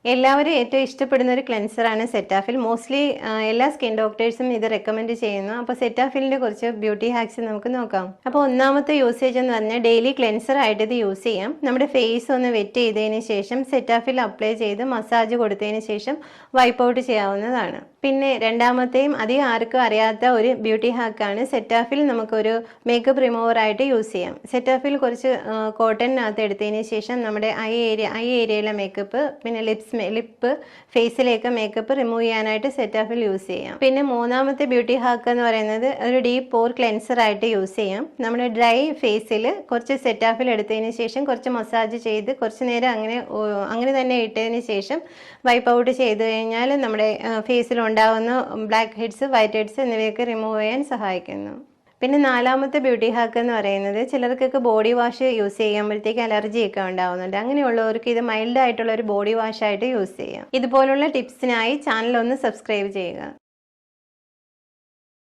എല്ലാവരും ഏറ്റവും ഇഷ്ടപ്പെടുന്ന ഒരു ക്ലെൻസറാണ് സെറ്റാഫിൽ. മോസ്റ്റ്ലി എല്ലാ സ്കിൻ ഡോക്ടേഴ്സും ഇത് റെക്കമെൻഡ് ചെയ്യുന്നു. അപ്പോൾ സെറ്റാഫിലിന്റെ കുറച്ച് ബ്യൂട്ടി ഹാക്സ് നമുക്ക് നോക്കാം. അപ്പോൾ ഒന്നാമത്തെ യൂസേജ് എന്ന് പറഞ്ഞാൽ ഡെയിലി ക്ലെൻസർ ആയിട്ട് ഇത് യൂസ് ചെയ്യാം. നമ്മുടെ ഫേസ് ഒന്ന് വെറ്റ് ചെയ്തതിന് ശേഷം സെറ്റാഫിൽ അപ്ലൈ ചെയ്ത് മസാജ് കൊടുത്തതിന് ശേഷം വൈപ്പ് ഔട്ട് ചെയ്യാവുന്നതാണ്. പിന്നെ രണ്ടാമത്തെയും അധികം ആർക്കും അറിയാത്ത ഒരു ബ്യൂട്ടി ഹാക്കാണ് സെറ്റാഫിൽ നമുക്കൊരു മേക്കപ്പ് റിമൂവർ ആയിട്ട് യൂസ് ചെയ്യാം. സെറ്റാഫിൽ കുറച്ച് കോട്ടണിനകത്ത് എടുത്തതിന് ശേഷം നമ്മുടെ ഐ ഏരിയയിലെ മേക്കപ്പ്, പിന്നെ ലിപ്പ്, ഫേസിലേക്ക് മേക്കപ്പ് റിമൂവ് ചെയ്യാനായിട്ട് സെറ്റാഫിൽ യൂസ് ചെയ്യാം. പിന്നെ മൂന്നാമത്തെ ബ്യൂട്ടി ഹാക്ക് എന്ന് പറയുന്നത് ഒരു ഡീപ്പ് പോർ ക്ലെൻസർ ആയിട്ട് യൂസ് ചെയ്യാം. നമ്മുടെ ഡ്രൈ ഫേസിൽ കുറച്ച് സെറ്റാഫിൽ എടുത്തതിന് ശേഷം കുറച്ച് മസാജ് ചെയ്ത് കുറച്ച് നേരം അങ്ങനെ തന്നെ ഇട്ടതിന് ശേഷം വൈപ്പ് ഔട്ട് ചെയ്ത് കഴിഞ്ഞാൽ നമ്മുടെ ഫേസിൽ ഉണ്ടാകുന്ന ബ്ലാക്ക് ഹെഡ്സ്, വൈറ്റ് ഹെഡ്സ് എന്നിവയൊക്കെ റിമൂവ് ചെയ്യാൻ സഹായിക്കുന്നു. പിന്നെ നാലാമത്തെ ബ്യൂട്ടി ഹാക്ക് എന്ന് പറയുന്നത് ചിലർക്കൊക്കെ ബോഡി വാഷ് യൂസ് ചെയ്യുമ്പോഴത്തേക്ക് അലർജിയൊക്കെ ഉണ്ടാവുന്നുണ്ട്. അങ്ങനെയുള്ളവർക്ക് ഇത് മൈൽഡ് ആയിട്ടുള്ള ഒരു ബോഡി വാഷ് ആയിട്ട് യൂസ് ചെയ്യാം. ഇതുപോലുള്ള ടിപ്സിനായി ചാനൽ ഒന്ന് സബ്സ്ക്രൈബ് ചെയ്യുക.